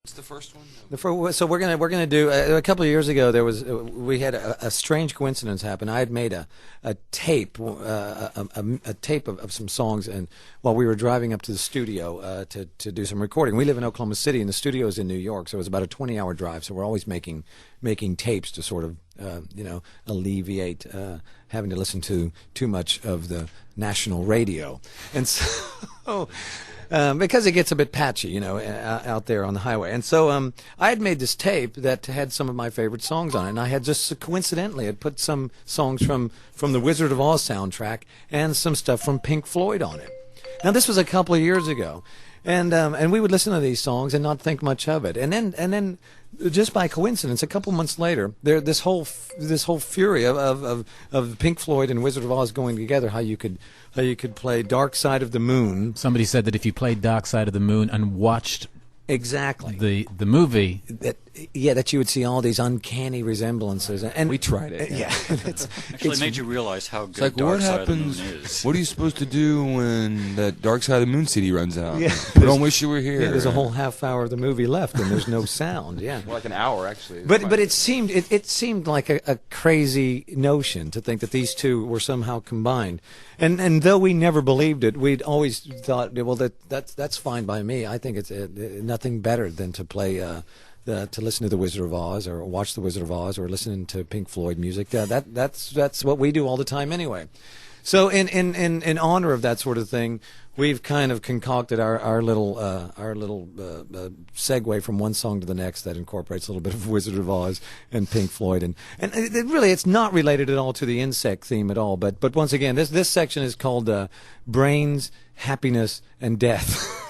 What's the first one? So we're gonna do a couple of years ago. We had a strange coincidence happen. I had made a tape a tape of some songs, and while we were driving up to the studio to do some recording. We live in Oklahoma City, and the studio is in New York, so it was about a 20-hour drive. So we're always making tapes to sort of alleviate having to listen to too much of the national radio, and so. Because it gets a bit patchy, out there on the highway. And so I had made this tape that had some of my favorite songs on it, and I had just coincidentally had put some songs from the Wizard of Oz soundtrack and some stuff from Pink Floyd on it. Now this was a couple of years ago, and we would listen to these songs and not think much of it. And then just by coincidence, a couple months later, this whole fury of Pink Floyd and Wizard of Oz going together, how you could play Dark Side of the Moon. Somebody said that if you played Dark Side of the Moon and watched exactly the movie, that you would see all these uncanny resemblances. And we tried it. Yeah, actually made you realize how good like, Dark what Side happens? of the Moon is. What are you supposed to do when that Dark Side of the Moon CD runs out? Yeah. We don't wish you were here. Yeah, there's a whole half hour of the movie left, and there's no sound. Yeah, More like an hour actually. but it seemed like a crazy notion to think that these two were somehow combined, and though we never believed it, we'd always thought, well, that's fine by me. I think it's nothing better than to play. To listen to the Wizard of Oz, or watch the Wizard of Oz, or listening to Pink Floyd music. That's what we do all the time anyway. So in honor of that sort of thing, we've kind of concocted our little segue from one song to the next that incorporates a little bit of Wizard of Oz and Pink Floyd, and it's not related at all to the insect theme at all. But once again, this section is called Brains, Happiness, and Death.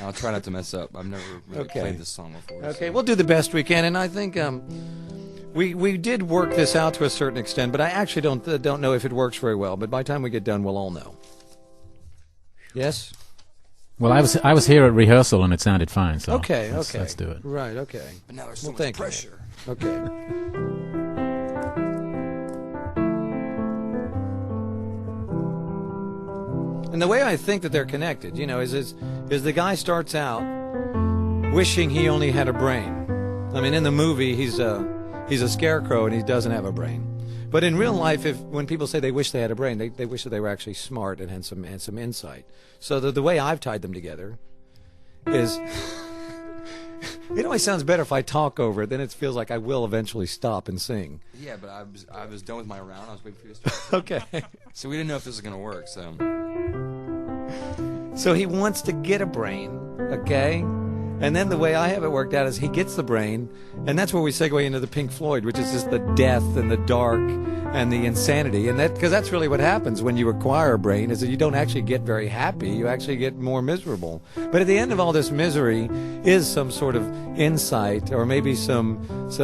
I'll try not to mess up. I've never really played this song before. Okay, so. we'll do the best we can, and I think we did work this out to a certain extent, but I actually don't know if it works very well. But by the time we get done, we'll all know. Yes. Well, I was here at rehearsal and it sounded fine. So okay, let's do it. Right. Okay. But now there's so much pressure. Okay. And the way I think that they're connected, is the guy starts out wishing he only had a brain. I mean, in the movie, he's a scarecrow and he doesn't have a brain. But in real life, when people say they wish they had a brain, they wish that they were actually smart and had some insight. So the way I've tied them together is, it always sounds better if I talk over it. Then it feels like I will eventually stop and sing. Yeah, but I was done with my round. I was waiting for you to start. Okay. So we didn't know if this was going to work. So he wants to get a brain, okay? And then the way I have it worked out is he gets the brain, and that's where we segue into the Pink Floyd, which is just the death and the dark and the insanity. And because that's really what happens when you acquire a brain, is that you don't actually get very happy, you actually get more miserable. But at the end of all this misery is some sort of insight, or maybe something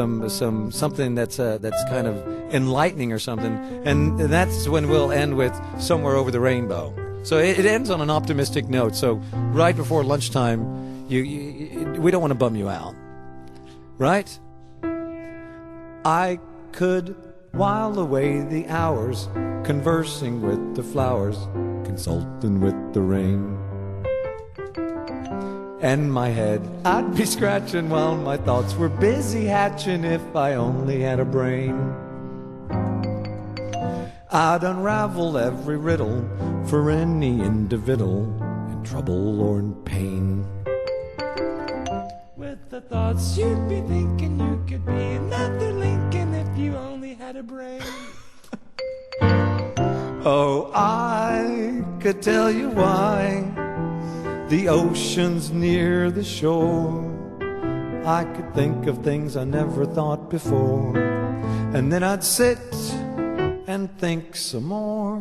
that's kind of enlightening or something. And that's when we'll end with Somewhere Over the Rainbow. So it ends on an optimistic note. So right before lunchtime, we don't want to bum you out, right? I could while away the hours, conversing with the flowers, consulting with the rain. And my head I'd be scratching while my thoughts were busy hatching. If I only had a brain, I'd unravel every riddle for any individual in trouble or in pain. With the thoughts you'd be thinking, you could be another Lincoln if you only had a brain. Oh, I could tell you why the ocean's near the shore. I could think of things I never thought before, and then I'd sit and think some more.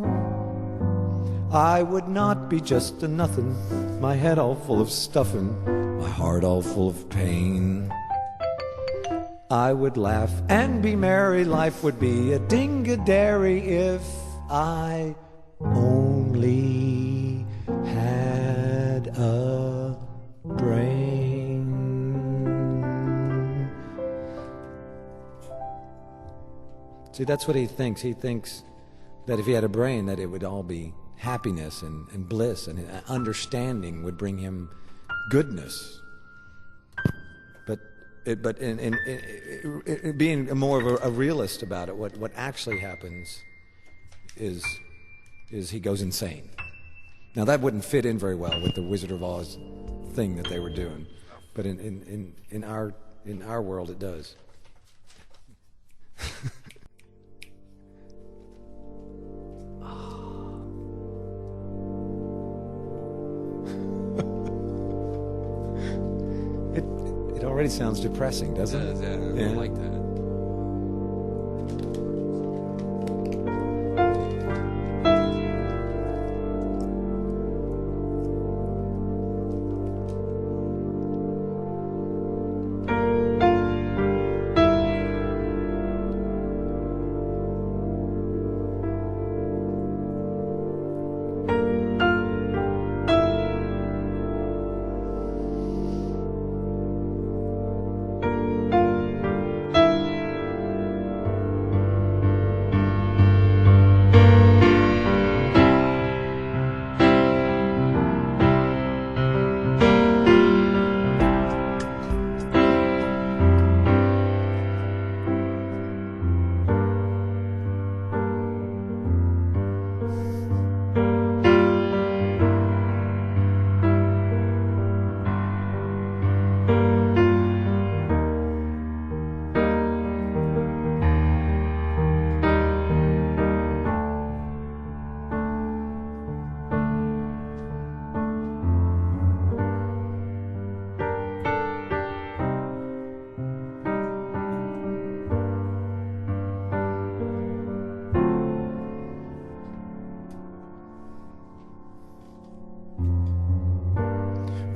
I would not be just a nothing, my head all full of stuffing, my heart all full of pain. I would laugh and be merry, life would be a ding-a-dairy if I only had a brain. See, that's what he thinks. He thinks that if he had a brain, that it would all be happiness and bliss, and understanding would bring him goodness. but being more of a realist about it, what actually happens is he goes insane. Now that wouldn't fit in very well with the Wizard of Oz thing that they were doing, but in our world it does. It already sounds depressing, doesn't it? Yeah, I like that.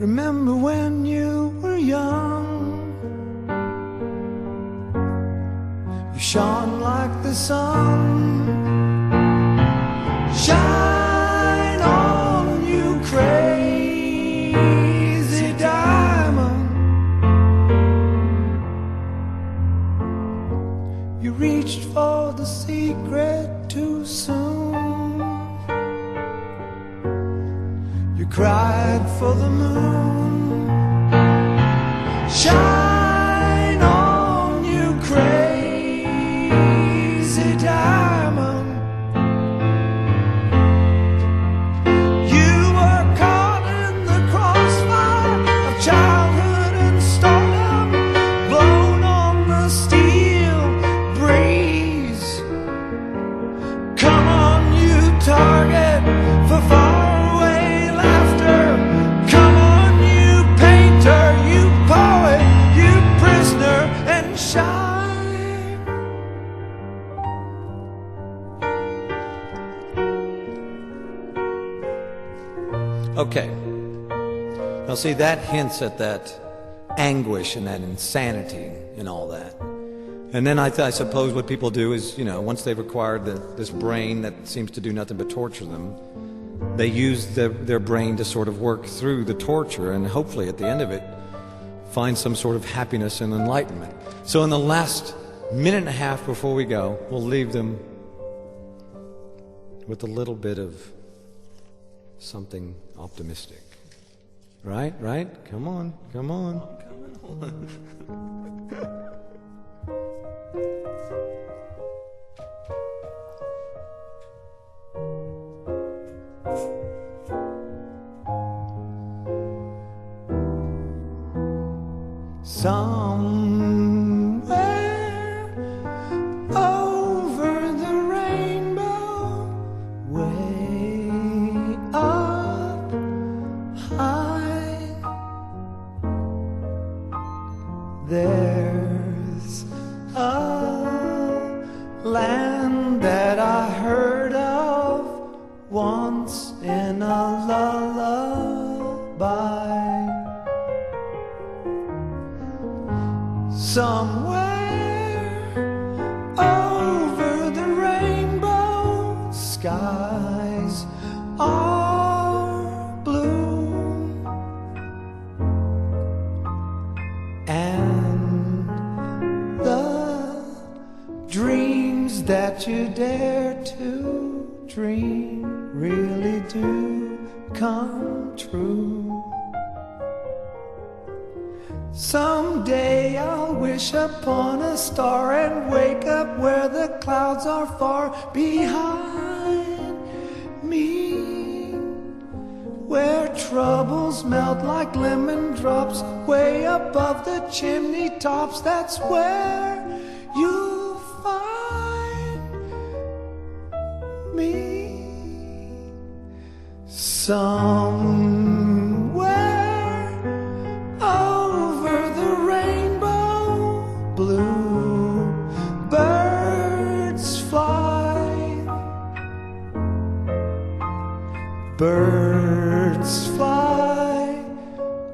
Remember when you were young, you shone like the sun. Shine on, you crazy diamond. You reached for the secret too soon. You cried for the moon. Shine on, you crazy diamond. You were caught in the crossfire of childhood and stardom, blown on the steel breeze. Come on, you target for fire. Okay. Now see, that hints at that anguish and that insanity and all that. And then I suppose what people do is, you know, once they've acquired this brain that seems to do nothing but torture them, they use their brain to sort of work through the torture and hopefully at the end of it find some sort of happiness and enlightenment. So in the last minute and a half before we go, we'll leave them with a little bit of something optimistic. Right? Come on. Somewhere over the rainbow, way up high, there's a land that I heard of once in a lullaby. Somewhere over the rainbow, skies are blue, and the dreams that you dare to dream really do come true. Someday I'll wish upon a star and wake up where the clouds are far behind me, where troubles melt like lemon drops way above the chimney tops. That's where you'll find me. Somewhere over the rainbow, blue birds fly. Birds fly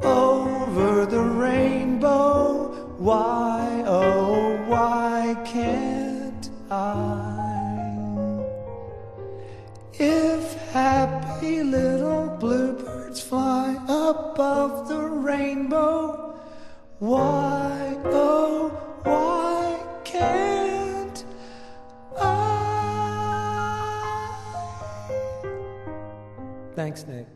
over the rainbow. Why, oh, why can't I? If happy little bluebirds fly above the rainbow, why, oh, why can't I? Thanks, Nick.